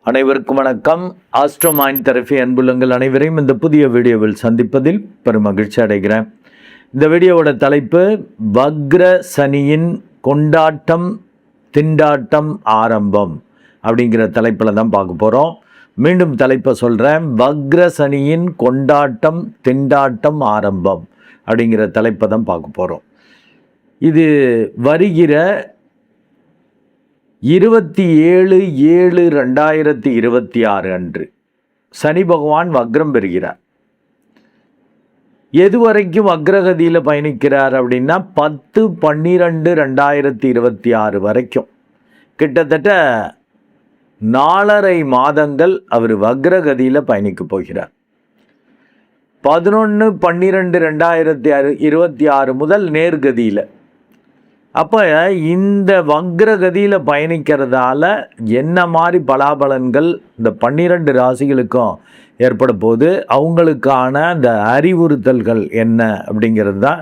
அனைவருக்கும் வணக்கம். Astro mind therapy அன்புள்ளங்கள் அனைவரையும் இந்த புதிய வீடியோவில் சந்திப்பதில் பெரும் மகிழ்ச்சி அடைகிறேன். இந்த வீடியோவோட தலைப்பு வக்ர சனியின் கொண்டாட்டம் திண்டாட்டம் ஆரம்பம் அப்படிங்கிற தலைப்பில் தான் பார்க்க போகிறோம். மீண்டும் தலைப்பை சொல்கிறேன். வக்ர சனியின் கொண்டாட்டம் திண்டாட்டம் ஆரம்பம் அப்படிங்கிற தலைப்பை தான் பார்க்க போகிறோம். இது வருகிற 27/7/2026 அன்று சனி பகவான் வக்ரம் பெறுகிறார். எதுவரைக்கும் வக்ரகதியில் பயணிக்கிறார் அப்படின்னா 10/12/2026 வரைக்கும், கிட்டத்தட்ட 4.5 மாதங்கள் அவர் வக்ரகதியில் பயணிக்க போகிறார். 11/12/2026 முதல் நேர்கதியில். அப்போ இந்த வக்ரகதியில் பயணிக்கிறதால என்ன மாதிரி பலாபலன்கள் இந்த 12 ராசிகளுக்கும் ஏற்பட போது, அவங்களுக்கான இந்த அறிவுறுத்தல்கள் என்ன அப்படிங்கிறது தான்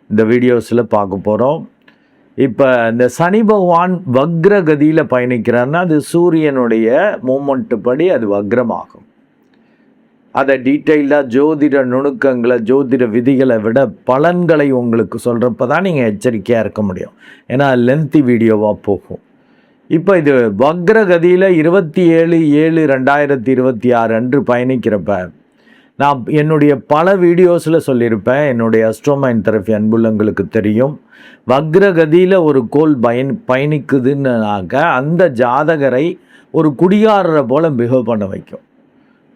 இந்த வீடியோஸில் பார்க்க போகிறோம். இப்போ இந்த சனி பகவான் வக்ரகதியில் பயணிக்கிறாருன்னா அது சூரியனுடைய மூமெண்ட்டு படி அது வக்ரமாகும். அதை டீட்டெயிலாக ஜோதிட நுணுக்கங்களை ஜோதிட விதிகளை விட பலன்களை உங்களுக்கு சொல்கிறப்ப தான் நீங்கள் எச்சரிக்கையாக இருக்க முடியும். ஏன்னா லென்த்தி வீடியோவாக போகும். இப்போ இது வக்ரகதியில் 27/7/2026 அன்று பயணிக்கிறப்ப நான் என்னுடைய பல வீடியோஸில் சொல்லியிருப்பேன். என்னுடைய ஆஸ்ட்ரோ மைண்ட் தெரபி அன்புள்ளங்களுக்கு தெரியும். வக்ரகதியில் ஒரு கோள் பயணிக்குதுன்னாக்க அந்த ஜாதகரை ஒரு குடிகாரரை போல் பிஹேவ் பண்ண வைக்கும்.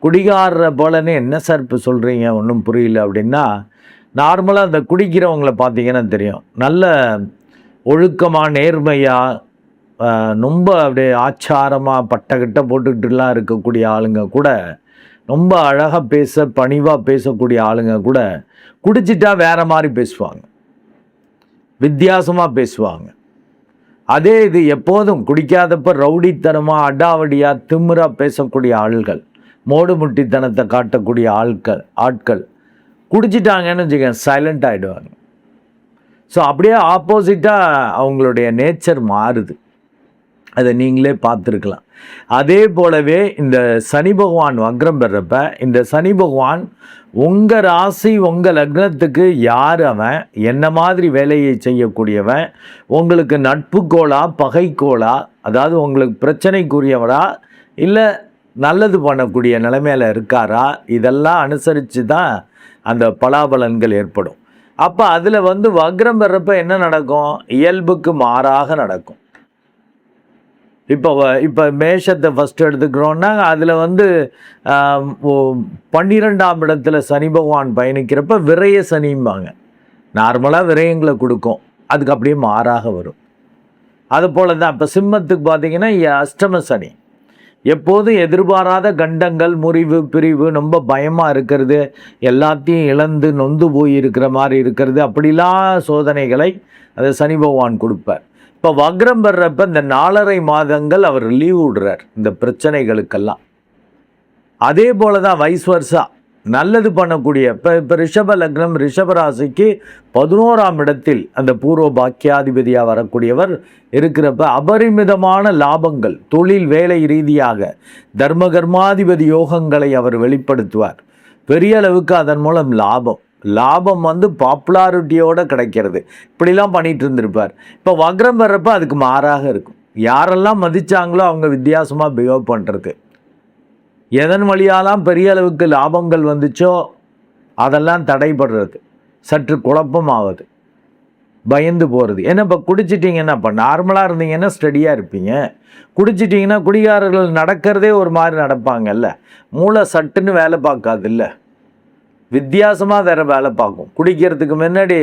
குடிகாரர போலன்னு என்ன சார் இப்போ சொல்கிறீங்க, ஒன்றும் புரியல அப்படின்னா, நார்மலாக அந்த குடிக்கிறவங்கள பார்த்தீங்கன்னா தெரியும். நல்ல ஒழுக்கமாக நேர்மையாக ரொம்ப அப்படியே ஆச்சாரமாக பட்டக்கிட்ட போட்டுக்கிட்டுலாம் இருக்கக்கூடிய ஆளுங்க கூட, ரொம்ப அழகாக பணிவாக பேசக்கூடிய ஆளுங்க கூட குடிச்சிட்டா வேறு மாதிரி பேசுவாங்க, வித்தியாசமாக பேசுவாங்க. அதே இது எப்போதும் குடிக்காதப்ப ரவுடித்தனமாக அடாவடியாக திமிராக பேசக்கூடிய ஆள்கள், மோடு முட்டித்தனத்தை காட்டக்கூடிய ஆட்கள் குடிச்சிட்டாங்கன்னு வச்சுக்க சைலண்ட் ஆகிடுவாங்க. ஸோ அப்படியே ஆப்போசிட்டாக அவங்களுடைய நேச்சர் மாறுது. அதை நீங்களே பார்த்துருக்கலாம். அதே போலவே இந்த சனி பகவான் வக்ரம் பெறப்ப, இந்த சனி பகவான் உங்கள் ராசி உங்கள் லக்னத்துக்கு யார், அவன் என்ன மாதிரி வேலையை செய்யக்கூடியவன், உங்களுக்கு நட்புக்கோளா பகைக்கோளா, அதாவது உங்களுக்கு பிரச்சனைக்குரியவரா இல்லை நல்லது பண்ணக்கூடிய நிலைமையில் இருக்காரா, இதெல்லாம் அனுசரித்து தான் அந்த பலாபலன்கள் ஏற்படும். அப்போ அதில் வக்ரம் பெறப்ப என்ன நடக்கும், இயல்புக்கு மாறாக நடக்கும். இப்போ மேஷத்தை ஃபஸ்ட்டு எடுத்துக்கிறோன்னா அதில் 12ஆம் இடத்துல சனி பகவான் பயணிக்கிறப்ப விரய சனிம்பாங்க. நார்மலாக விரயங்களை கொடுக்கும், அதுக்கு அப்படியே மாறாக வரும். அது போல தான் இப்போ சிம்மத்துக்கு பார்த்தீங்கன்னா அஷ்டம சனி, எப்போதும் எதிர்பாராத கண்டங்கள், முறிவு, பிரிவு, ரொம்ப பயமாக இருக்கிறது, எல்லாத்தையும் இழந்து நொந்து போய் இருக்கிற மாதிரி இருக்கிறது, அப்படிலாம் சோதனைகளை அதை சனி பகவான் கொடுப்பார். இப்போ வக்ரம் பெறப்ப இந்த 4.5 மாதங்கள் அவர் லீவ் விடுறார் இந்த பிரச்சனைகளுக்கெல்லாம். அதே போல தான் வைஸ் வர்சா நல்லது பண்ணக்கூடிய இப்போ ரிஷப லக்னம் ரிஷப ராசிக்கு 11ஆம் இடத்தில் அந்த பூர்வ பாக்கியாதிபதியாக வரக்கூடியவர் இருக்கிறப்ப அபரிமிதமான லாபங்கள், தொழில் வேலை ரீதியாக தர்மகர்மாதிபதி யோகங்களை அவர் வெளிப்படுத்துவார். பெரிய அளவுக்கு அதன் மூலம் லாபம் பாப்புலாரிட்டியோடு கிடைக்கிறது. இப்படிலாம் பண்ணிகிட்டு இருந்திருப்பார். இப்போ வக்ரம் வர்றப்ப அதுக்கு மாறாக இருக்கும். யாரெல்லாம் மதித்தாங்களோ அவங்க வித்தியாசமாக பிஹேவ் பண்ணுறது, எதன் வழியாலாம் பெரிய அளவுக்கு லாபங்கள் வந்துச்சோ அதெல்லாம் தடைபடுறது, சற்று குழப்பமாவது, பயந்து போகிறது. ஏன்னா இப்போ குடிச்சிட்டிங்கன்னா, இப்போ நார்மலாக இருந்தீங்கன்னா ஸ்டடியாக இருப்பீங்க. குடிச்சிட்டிங்கன்னா குடிகாரர்கள் நடக்கிறதே ஒரு மாதிரி நடப்பாங்கல்ல, மூளை சட்டுன்னு வேலை பார்க்காது, இல்லை வித்தியாசமாக வேறு வேலை பார்க்கும். குடிக்கிறதுக்கு முன்னாடி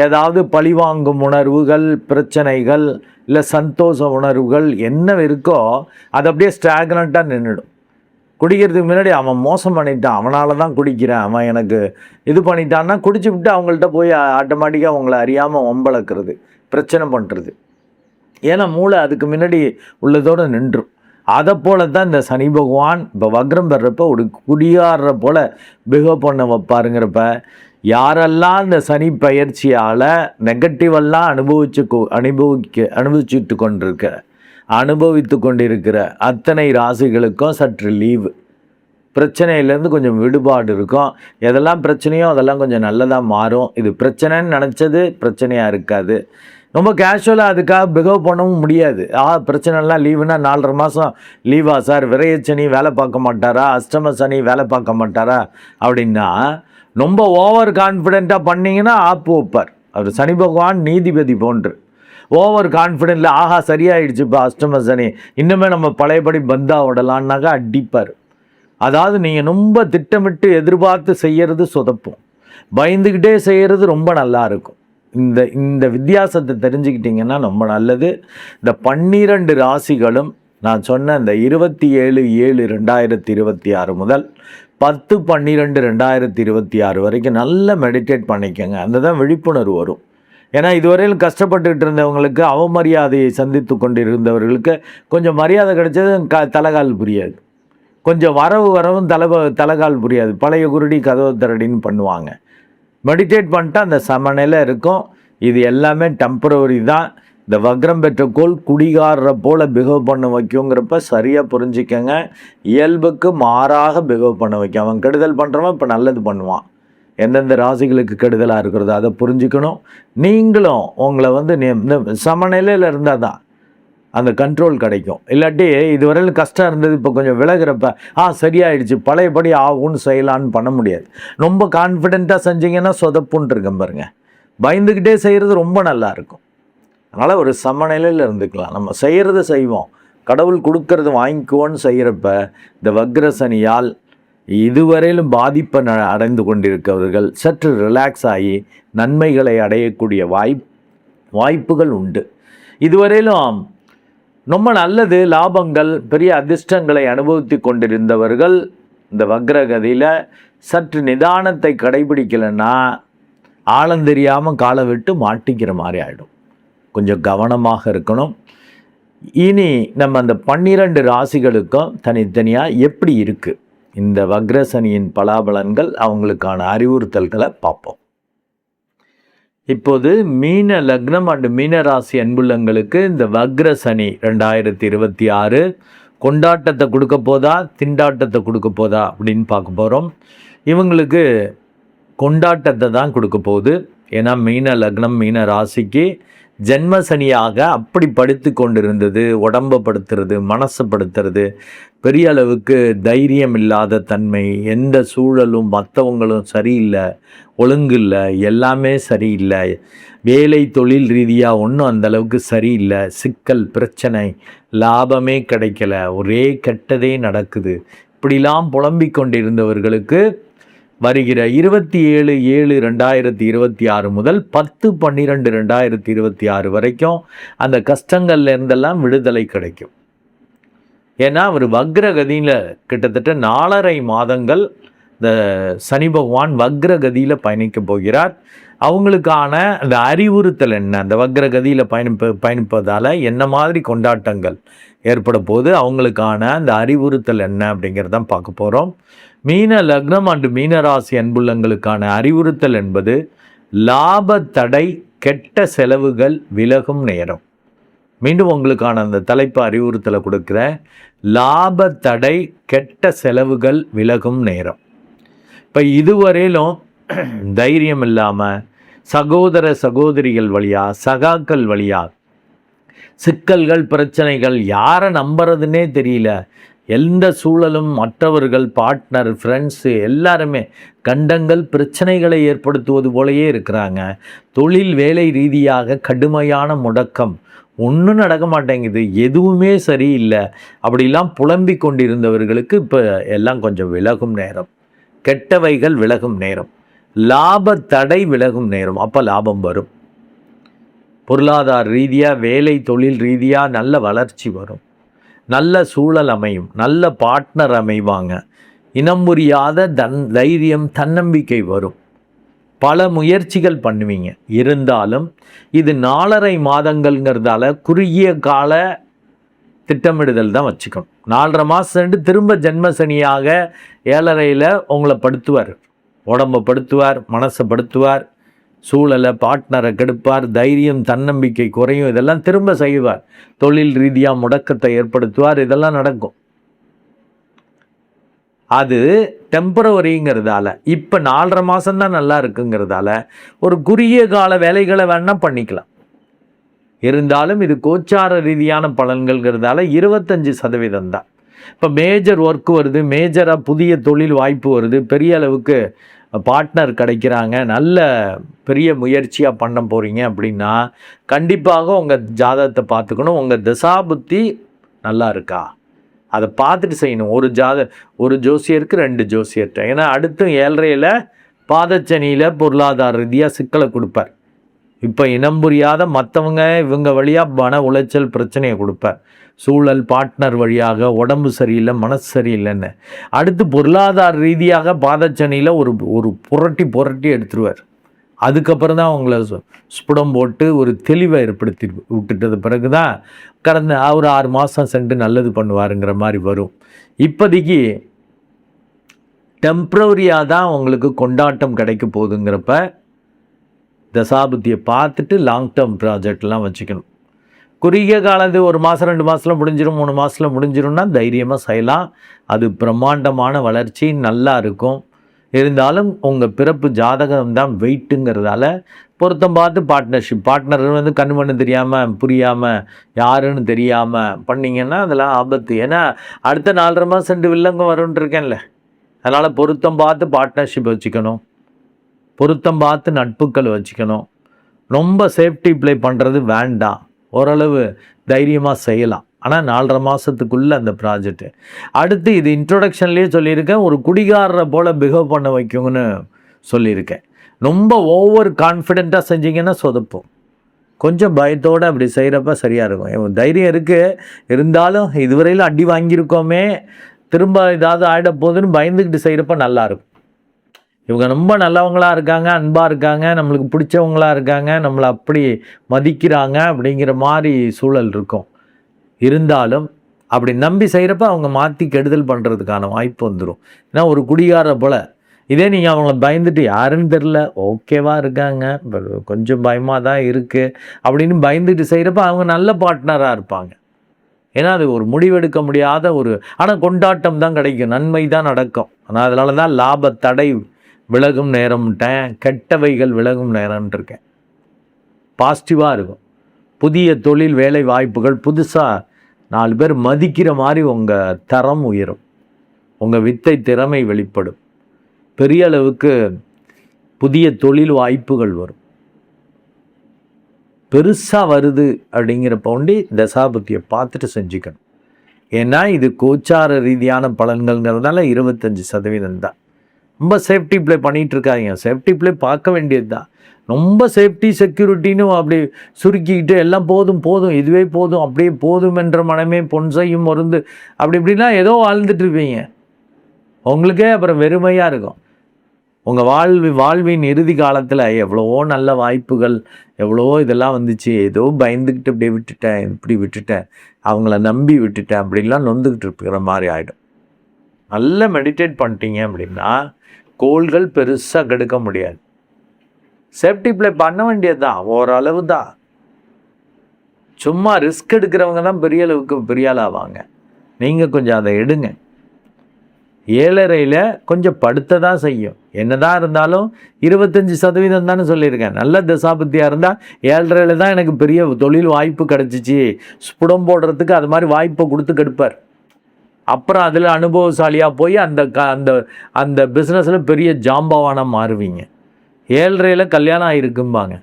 ஏதாவது பழிவாங்கும் உணர்வுகள், பிரச்சனைகள், இல்லை சந்தோஷ உணர்வுகள் என்ன இருக்கோ அது அப்படியே ஸ்டாக்னண்ட்டாக நின்றுடும். குடிக்கிறதுக்கு முன்னாடி அவன் மோசம் பண்ணிட்டான், அவனால தான் குடிக்கிறேன், அவன் எனக்கு இது பண்ணிட்டான்னா குடிச்சு விட்டு அவங்கள்ட்ட போய் ஆட்டோமேட்டிக்காக அவங்கள அறியாமல் வம்பளக்கிறது, பிரச்சனை பண்ணுறது. ஏன்னா மூளை அதுக்கு முன்னாடி உள்ளதோடு நின்றும். அதை போல தான் இந்த சனி பகவான் இப்போ வக்ரம் பெறப்போ ஒரு குடியாடுற போல் பிஹேவ் பண்ண வைப்பாருங்கிறப்ப, யாரெல்லாம் இந்த சனி பயிற்சியால் நெகட்டிவெல்லாம் அனுபவிச்சுட்டு கொண்டிருக்க அனுபவித்து கொண்டிருக்கிற அத்தனை ராசிகளுக்கும் சற்று லீவு, பிரச்சனையிலேருந்து கொஞ்சம் விடுபாடு இருக்கும். எதெல்லாம் பிரச்சனையோ அதெல்லாம் கொஞ்சம் நல்லதாக மாறும். இது பிரச்சனைன்னு நினச்சது பிரச்சனையாக இருக்காது. ரொம்ப கேஷுவலாக அதுக்காக பிஹேவ் பண்ணவும் முடியாது. பிரச்சனைலாம் லீவுனா 4.5 மாதம் லீவா சார், விரையச்சனி வேலை பார்க்க மாட்டாரா, அஷ்டம சனி வேலை பார்க்க மாட்டாரா அப்படின்னா ரொம்ப ஓவர் கான்ஃபிடெண்ட்டாக பண்ணிங்கன்னா ஆப்பு வைப்பார். அவர் சனி பகவான் நீதிபதி போன்று. ஓவர் கான்ஃபிடென்ட்டில் சரியாயிடுச்சு இப்போ அஷ்டம சனி, இன்னுமே நம்ம பழையபடி பந்தா விடலான்னாக்கா அடிப்பார். அதாவது நீங்கள் ரொம்ப திட்டமிட்டு எதிர்பார்த்து செய்கிறது சொதப்பும், பயந்துக்கிட்டே செய்கிறது ரொம்ப நல்லா இருக்கும். இந்த வித்தியாசத்தை தெரிஞ்சுக்கிட்டிங்கன்னா ரொம்ப நல்லது. இந்த 12 ராசிகளும் நான் சொன்ன இந்த 27/7/2026 முதல் 10/12/2026 வரைக்கும் நல்லா மெடிடேட் பண்ணிக்கோங்க. அந்த தான் விழிப்புணர்வு வரும். ஏன்னா இதுவரையில் கஷ்டப்பட்டுக்கிட்டு இருந்தவங்களுக்கு, அவமரியாதையை சந்தித்து கொண்டிருந்தவர்களுக்கு கொஞ்சம் மரியாதை கிடைச்சது தலைகால் புரியாது. கொஞ்சம் வரவும் தலைகால் புரியாது. பழைய குருடி கதவு திரடின்னு பண்ணுவாங்க. மெடிடேட் பண்ணிட்டா அந்த சமநிலை இருக்கும். இது எல்லாமே டெம்பரவரி தான். இந்த வக்ரம் பெற்ற கோள் குடிகாரரை போல் பிஹேவ் பண்ண வைக்குங்கிறப்ப சரியாக புரிஞ்சுக்கங்க. இயல்புக்கு மாறாக பிஹேவ் பண்ண வைக்கும். அவன் கெடுதல் பண்ணுறவன் இப்போ நல்லது பண்ணுவான். எந்தெந்த ராசிகளுக்கு கெடுதலாக இருக்கிறதோ அதை புரிஞ்சுக்கணும். நீங்களும் உங்களை இந்த சமநிலையில் இருந்தால் தான் அந்த கண்ட்ரோல் கிடைக்கும். இல்லாட்டி இதுவரையில் கஷ்டம் இருந்தது இப்போ கொஞ்சம் விலகிறப்ப சரியாயிடுச்சு பழையபடி ஆகும்னு செய்யலான்னு பண்ண முடியாது. ரொம்ப கான்ஃபிடெண்ட்டாக செஞ்சிங்கன்னா சொதப்புன்னு இருக்கேன் பாருங்க. பயந்துக்கிட்டே செய்கிறது ரொம்ப நல்லா இருக்கும். அதனால் ஒரு சமநிலையில் இருந்துக்கலாம். நம்ம செய்கிறத செய்வோம், கடவுள் கொடுக்கறது வாங்கிக்குவோன்னு செய்கிறப்ப இந்த வக்ரசனியால் இதுவரையிலும் பாதிப்பை அடைந்து கொண்டிருக்கிறவர்கள் சற்று ரிலாக்ஸ் ஆகி நன்மைகளை அடையக்கூடிய வாய்ப்புகள் உண்டு. இதுவரையிலும் ரொம்ப நல்லது, லாபங்கள், பெரிய அதிர்ஷ்டங்களை அனுபவித்து கொண்டிருந்தவர்கள் இந்த வக்ரகதியில் சற்று நிதானத்தை கடைபிடிக்கலைன்னா ஆழந்தெரியாமல் காலை விட்டு மாட்டிக்கிற மாதிரி ஆகிடும். கொஞ்சம் கவனமாக இருக்கணும். இனி நம்ம அந்த 12 ராசிகளுக்கும் தனித்தனியாக எப்படி இருக்குது இந்த வக்ரசனியின் பலாபலன்கள், அவங்களுக்கான அறிவுறுத்தல்களை பார்ப்போம். இப்போது மீன லக்னம் அண்டு மீன ராசி அன்புள்ளங்களுக்கு இந்த வக்ரசனி 2026 கொண்டாட்டத்தை கொடுக்க போதா, திண்டாட்டத்தை கொடுக்க போதா அப்படின்னு பார்க்க போகிறோம். இவங்களுக்கு கொண்டாட்டத்தை தான் கொடுக்க போகுது. ஏன்னா மீன லக்னம் மீன ராசிக்கு ஜென்மசனியாக அப்படி படுத்து கொண்டிருந்தது. உடம்பை படுத்துறது, மனசை படுத்துறது, பெரிய அளவுக்கு தைரியம் இல்லாத தன்மை, எந்த சூழலும் மற்றவங்களும் சரியில்லை, ஒழுங்கு இல்லை, எல்லாமே சரியில்லை, வேலை தொழில் ரீதியாக ஒன்றும் அந்தளவுக்கு சரியில்லை, சிக்கல் பிரச்சனை, லாபமே கிடைக்கல, ஒரே கெட்டதே நடக்குது, இப்படிலாம் புலம்பிக் கொண்டிருந்தவர்களுக்கு வருகிற 27/7/2026 முதல் 10/12/2026 வரைக்கும் அந்த கஷ்டங்கள்ல இருந்தெல்லாம் விடுதலை கிடைக்கும். ஏன்னா அவர் வக்ரகதியில் கிட்டத்தட்ட 4.5 மாதங்கள் இந்த சனி பகவான் வக்ரகதியில் பயணிக்க போகிறார். அவங்களுக்கான அந்த அறிவுறுத்தல் என்ன, அந்த வக்ரகதியில் பயணிப்பதால் என்ன மாதிரி கொண்டாட்டங்கள் ஏற்பட போது அவங்களுக்கான அந்த அறிவுறுத்தல் என்ன அப்படிங்கிறதான் பார்க்க போகிறோம். மீன லக்னம் அண்டு மீனராசி அன்புள்ளங்களுக்கான அறிவுறுத்தல் என்பது லாப தடை, கெட்ட செலவுகள் விலகும் நேரம். மீண்டும் உங்களுக்கான அந்த தலைப்பு அறிவுறுத்தலை கொடுக்குறேன். லாப தடை, கெட்ட செலவுகள் விலகும் நேரம். இப்போ இதுவரையிலும் தைரியம் இல்லாமல் சகோதர சகோதரிகள் வழியாக, சகாக்கள் வழியாக சிக்கல்கள், பிரச்சனைகள், யாரை நம்புறதுன்னே தெரியல, எந்த சூழலும் மற்றவர்கள், பார்ட்னர், ஃப்ரெண்ட்ஸு எல்லாருமே கண்டங்கள், பிரச்சனைகளை ஏற்படுத்துவது போலயே இருக்கிறாங்க. தொழில் வேலை ரீதியாக கடுமையான முடக்கம், ஒன்றும் நடக்க மாட்டேங்குது, எதுவுமே சரியில்லை, அப்படிலாம் புலம்பிக் கொண்டிருந்தவர்களுக்கு இப்போ எல்லாம் கொஞ்சம் விலகும் நேரம். கெட்டவைகள் விலகும் நேரம், லாப தடை விலகும் நேரம். அப்போ லாபம் வரும். பொருளாதார ரீதியாக, வேலை தொழில் ரீதியாக நல்ல வளர்ச்சி வரும், நல்ல சூழல் அமையும், நல்ல பார்ட்னர் அமைவாங்க, இனம் புரியாத தைரியம், தன்னம்பிக்கை வரும். பல முயற்சிகள் பண்ணுவீங்க. இருந்தாலும் இது 4.5 மாதங்கள்ங்கிறதால குறுகிய கால திட்டமிடுதல் தான் வச்சுக்கணும். 4.5 மாதம் திரும்ப ஜென்மசனியாக 7.5ல் உங்களை படுத்துவார், உடம்பை படுத்துவார், மனசை படுத்துவார், சூழலை பார்ட்னரை கெடுப்பார், தைரியம் தன்னம்பிக்கை குறையும், இதெல்லாம் திரும்ப செய்வார், தொழில் ரீதியாக முடக்கத்தை ஏற்படுத்துவார், இதெல்லாம் நடக்கும். அது டெம்பரவரிங்கிறதால இப்போ 4.5 மாதம்தான் நல்லா இருக்குங்கிறதால ஒரு குறுகிய கால வேலைகளை வேணால் பண்ணிக்கலாம். இருந்தாலும் இது கோச்சார ரீதியான பலன்கள்ங்கிறதால 25% தான். இப்போ மேஜர் ஒர்க் வருது, மேஜராக புதிய தொழில் வாய்ப்பு வருது, பெரிய அளவுக்கு பார்ட்னர் கிடைக்கிறாங்க, நல்ல பெரிய முயற்சியாக பண்ண போகிறீங்க அப்படின்னா கண்டிப்பாக உங்கள் ஜாதகத்தை பார்த்துக்கணும். உங்கள் தசாபுத்தி நல்லா இருக்கா அதை பார்த்துட்டு செய்யணும். ஒரு ஜோசியருக்கு 2 ஜோசியர்கிட்ட. ஏன்னா அடுத்து 7.5 பாதச்சனியில் பொருளாதார ரீதியாக சிக்கலை கொடுப்பார். இப்போ இனம் புரியாத மற்றவங்க இவங்க வழியாக மன உளைச்சல் பிரச்சனையை கொடுப்பார். சூழல் பார்ட்னர் வழியாக உடம்பு சரியில்லை, மனசு சரியில்லைன்னு. அடுத்து பொருளாதார ரீதியாக பாதச்சனியில் ஒரு புரட்டி எடுத்துருவார். அதுக்கப்புறம் தான் அவங்கள ஸ்புடம் போட்டு ஒரு தெளிவை ஏற்படுத்தி விட்டுட்டது பிறகு தான் கடந்த ஒரு 6 மாதம் சென்று நல்லது பண்ணுவாருங்கிற மாதிரி வரும். இப்போதைக்கு டெம்ப்ரவரியாக தான் உங்களுக்கு கொண்டாட்டம் கிடைக்க போகுதுங்கிறப்ப தசாபுத்தியை பார்த்துட்டு லாங் டேர்ம் ப்ராஜெக்ட்லாம் வச்சுக்கணும். குறுகிய காலத்து 1 மாதம் 2 மாதத்தில் முடிஞ்சிடும், 3 மாதத்தில் முடிஞ்சிடும்னா தைரியமாக செய்யலாம். அது பிரம்மாண்டமான வளர்ச்சி நல்லா இருக்கும். இருந்தாலும் உங்கள் பிறப்பு ஜாதகம் தான் வெயிட்டுங்கிறதால பொருத்தம் பார்த்து பார்ட்னர் கண்ணு மண்ணு தெரியாமல் புரியாமல் யாருன்னு தெரியாமல் பண்ணிங்கன்னா அதெல்லாம் ஆபத்து. ஏன்னா அடுத்த 4.5 மாதம் 2 வில்லங்க வரும்னு இருக்கேன்ல. அதனால் பொருத்தம் பார்த்து பார்ட்னர்ஷிப் வச்சுக்கணும், பொருத்தம் பார்த்து நட்புக்கள் வச்சுக்கணும். ரொம்ப சேஃப்டி ப்ளே பண்ணுறது வேண்டாம். ஓரளவு தைரியமாக செய்யலாம். ஆனால் 4.5 மாதத்துக்குள்ளே அந்த ப்ராஜெக்ட்டு. அடுத்து இது இன்ட்ரொடக்ஷன்லேயே சொல்லியிருக்கேன், ஒரு குடிகாரரை போல் பிஹேவ் பண்ண வைக்குங்கன்னு சொல்லியிருக்கேன். ரொம்ப ஓவர் கான்ஃபிடெண்ட்டாக செஞ்சிங்கன்னா சொதப்போம். கொஞ்சம் பயத்தோடு அப்படி செய்கிறப்ப சரியாக இருக்கும். தைரியம் இருக்குது, இருந்தாலும் இதுவரையில் அடி வாங்கியிருக்கோமே, திரும்ப ஏதாவது ஆகிட போகுதுன்னு பயந்துக்கிட்டு செய்கிறப்ப நல்லாயிருக்கும். இவங்க ரொம்ப நல்லவங்களாக இருக்காங்க, அன்பாக இருக்காங்க, நம்மளுக்கு பிடிச்சவங்களாக இருக்காங்க, நம்மளை அப்படி மதிக்கிறாங்க அப்படிங்கிற மாதிரி சூழல் இருக்கும். இருந்தாலும் அப்படி நம்பி செய்கிறப்ப அவங்க மாற்றி கெடுதல் பண்ணுறதுக்கான வாய்ப்பு வந்துடும். ஏன்னா ஒரு குடிகார போல் இதே நீங்கள் அவங்கள பயந்துட்டு யாருன்னு தெரில, ஓகேவா இருக்காங்க, கொஞ்சம் பயமாக தான் இருக்குது அப்படின்னு பயந்துட்டு செய்கிறப்ப அவங்க நல்ல பார்ட்னராக இருப்பாங்க. ஏன்னா அது ஒரு முடிவெடுக்க முடியாத ஆனால் கொண்டாட்டம் தான் கிடைக்கும், நன்மை தான் நடக்கும். ஆனால் அதனால தான் லாப தடை விலகும் நேரம்ட்டேன், கெட்டவைகள் விலகும் நேரம்னு இருக்கேன். பாசிட்டிவாக இருக்கும். புதிய தொழில் வேலை வாய்ப்புகள், புதுசாக 4 பேர் மதிக்கிற மாதிரி உங்கள் தரம் உயரும், உங்கள் வித்தை திறமை வெளிப்படும், பெரிய அளவுக்கு புதிய தொழில் வாய்ப்புகள் வரும். பெருசாக வருது அப்படிங்கிறப்ப ஒண்டி தசாபுத்தியை பார்த்துட்டு செஞ்சுக்கணும். ஏன்னா இது கோச்சார ரீதியான பலன்கள்ங்கிறதுனால 25% தான். ரொம்ப சேஃப்டி ப்ளே பண்ணிகிட்டு இருக்காங்க. சேஃப்டி ப்ளே பார்க்க வேண்டியது தான். ரொம்ப சேஃப்டி செக்யூரிட்டின்னு அப்படி சுருக்கிக்கிட்டு எல்லாம் போதும் இதுவே போதும், அப்படியே போதும் என்ற மனமே பொன் செய்யும் மருந்து அப்படி இப்படின்னா ஏதோ வாழ்ந்துட்டு இருப்பீங்க. உங்களுக்கே அப்புறம் வெறுமையாக இருக்கும். உங்கள் வாழ்வின் இறுதி காலத்தில் எவ்வளவோ நல்ல வாய்ப்புகள், எவ்வளவோ இதெல்லாம் வந்துச்சு, ஏதோ பயந்துக்கிட்டு அப்படியே விட்டுட்டேன், அவங்கள நம்பி விட்டுட்டேன் அப்படின்லாம் நொந்துக்கிட்டு இருக்கிற மாதிரி ஆகிடும். நல்லா மெடிடேட் பண்ணிட்டீங்க அப்படின்னா கோள்கள் பெருசாக கெடுக்க முடியாது. சேஃப்டி ப்ளே பண்ண வேண்டியது தான், ஓரளவு தான். சும்மா ரிஸ்க் எடுக்கிறவங்க தான் பெரிய அளவுக்கு பெரிய ஆளாவாங்க. நீங்கள் கொஞ்சம் அதை எடுங்க. 7.5 கொஞ்சம் படுத்த தான் செய்யும். என்னதான் இருந்தாலும் 25% தானே சொல்லியிருக்கேன். நல்ல தசாபுத்தியாக இருந்தால் 7.5 தான் எனக்கு பெரிய தொழில் வாய்ப்பு கிடச்சிச்சு, ஸ்புடம் போடுறதுக்கு அது மாதிரி வாய்ப்பை கொடுத்து கெடுப்பார். அப்புறம் அதில் அனுபவசாலியாக போய் அந்த பிஸ்னஸில் பெரிய ஜாம்பவானாக மாறுவீங்க. 7.5 கல்யாணம் ஆகிருக்கும்பாங்க,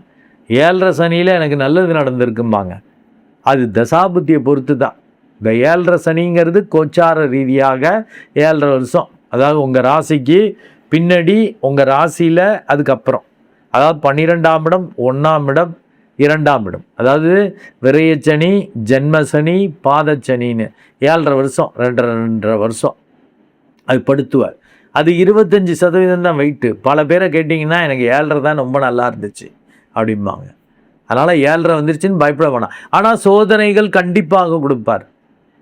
7.5 சனியில் எனக்கு நல்லது நடந்திருக்கும்பாங்க. அது தசாபுத்தியை பொறுத்து தான். இந்த 7.5 சனிங்கிறது கோச்சார ரீதியாக 7.5 வருஷம். அதாவது உங்கள் ராசிக்கு பின்னாடி உங்கள் ராசியில் அதுக்கப்புறம், அதாவது 12ஆம் இடம், 1ஆம் இடம், 2ஆம் இடம், அதாவது விரயச்சனி, ஜென்மசனி, பாதச்சனின்னு 7.5 வருஷம், 2.5 வருஷம் அது படுத்துவார். அது 25% தான் வெயிட்டு. பல பேரை கேட்டிங்கன்னா எனக்கு 7.5 தான் ரொம்ப நல்லா இருந்துச்சு அப்படிம்பாங்க. அதனால் 7.5 வந்துருச்சுன்னு பயப்பட வேணாம். ஆனால் சோதனைகள் கண்டிப்பாக கொடுப்பார்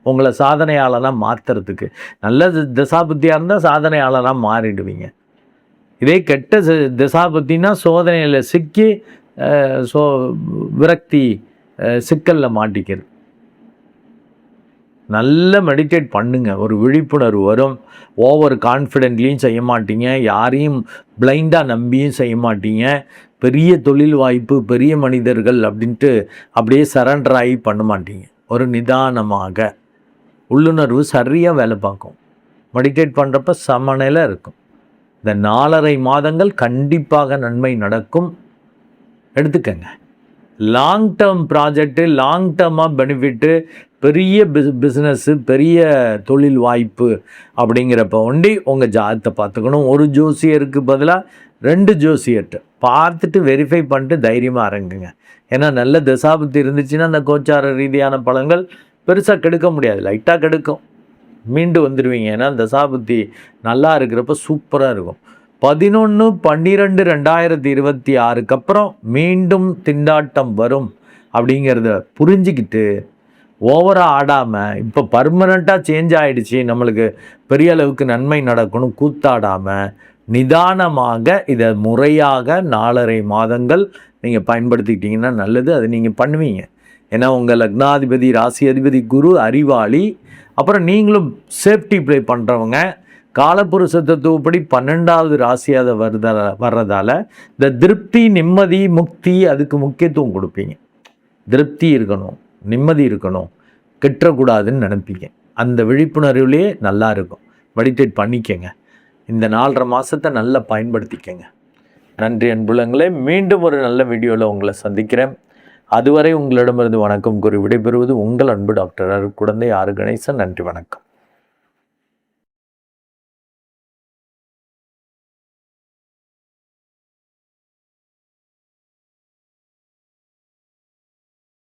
உங்களை சாதனையாளனாக மாற்றுறதுக்கு. நல்ல தசாபுத்தியாக இருந்தால் சாதனையாளனாக மாறிடுவீங்க. இதே கெட்ட திசாபுத்தின்னா சோதனையில் சிக்கி விரக்தி சிக்கலில் மாட்டிக்கிறது. நல்ல மெடிடேட் பண்ணுங்க, ஒரு விழிப்புணர்வு வரும். ஓவர் கான்ஃபிடென்ட்லேயும் செய்ய மாட்டீங்க, யாரையும் பிளைண்டாக நம்பியும் செய்ய மாட்டீங்க. பெரிய தொழில் வாய்ப்பு, பெரிய மனிதர்கள் அப்படின்ட்டு அப்படியே சரண்டர் ஆகி பண்ண மாட்டீங்க. ஒரு நிதானமாக உள்ளுணர்வு சரியாக வேலை பார்க்கும். மெடிடேட் பண்ணுறப்ப சமநிலை இருக்கும். இந்த 4.5 மாதங்கள் கண்டிப்பாக நன்மை நடக்கும். எடுத்துக்கங்க. லாங் டேர்ம் ப்ராஜெக்டு, லாங் டேர்மாக பெனிஃபிட்டு, பெரிய பிஸ்னஸ்ஸு, பெரிய தொழில் வாய்ப்பு அப்படிங்கிறப்ப ஒண்டி உங்கள் ஜாதகத்தை பார்த்துக்கணும். ஒரு ஜோசியருக்கு பதிலாக 2 ஜோசியர்கிட்ட பார்த்துட்டு வெரிஃபை பண்ணிட்டு தைரியமாக இறங்குங்க. ஏன்னா நல்ல தசாபுத்தி இருந்துச்சுன்னா அந்த கோச்சார ரீதியான பலன்கள் பெருசாக கெடுக்க முடியாது, லைட்டாக கெடுக்கும், மீண்டு வந்துடுவீங்க. ஏன்னா தசாபுத்தி நல்லா இருக்கிறப்ப சூப்பராக இருக்கும். 11/12/2026 அப்புறம் மீண்டும் திண்டாட்டம் வரும் அப்படிங்கிறத புரிஞ்சுக்கிட்டு ஓவராக ஆடாமல், இப்போ பர்மனெண்ட்டாக சேஞ்ச் ஆகிடுச்சு, நம்மளுக்கு பெரிய அளவுக்கு நன்மை நடக்கணும் கூத்தாடாமல் நிதானமாக இதை முறையாக 4.5 மாதங்கள் நீங்கள் பயன்படுத்திக்கிட்டிங்கன்னா நல்லது. அது நீங்கள் பண்ணுவீங்க. ஏன்னா உங்கள் லக்னாதிபதி, ராசி அதிபதி குரு அறிவாளி. அப்புறம் நீங்களும் சேஃப்டி ப்ளே பண்ணுறவங்க, காலப்புருஷ தத்துவப்படி 12வது ராசியாக வர்றதால இந்த திருப்தி, நிம்மதி, முக்தி அதுக்கு முக்கியத்துவம் கொடுப்பீங்க. திருப்தி இருக்கணும், நிம்மதி இருக்கணும், கெட்டக்கூடாதுன்னு நினைப்பீங்க. அந்த விழிப்புணர்வுலேயே நல்லா இருக்கும். மெடிடேட் பண்ணிக்கங்க. இந்த 4.5 மாதத்தை நல்லா பயன்படுத்திக்கங்க. நன்றி அன்புள்ளங்களே. மீண்டும் ஒரு நல்ல வீடியோவில் உங்களை சந்திக்கிறேன். அதுவரை உங்களிடமிருந்து வணக்கம் கூறி விடைபெறுவது உங்கள் அன்பு டாக்டர் அருட்குழந்தை ஆர். கணேசன். நன்றி, வணக்கம்.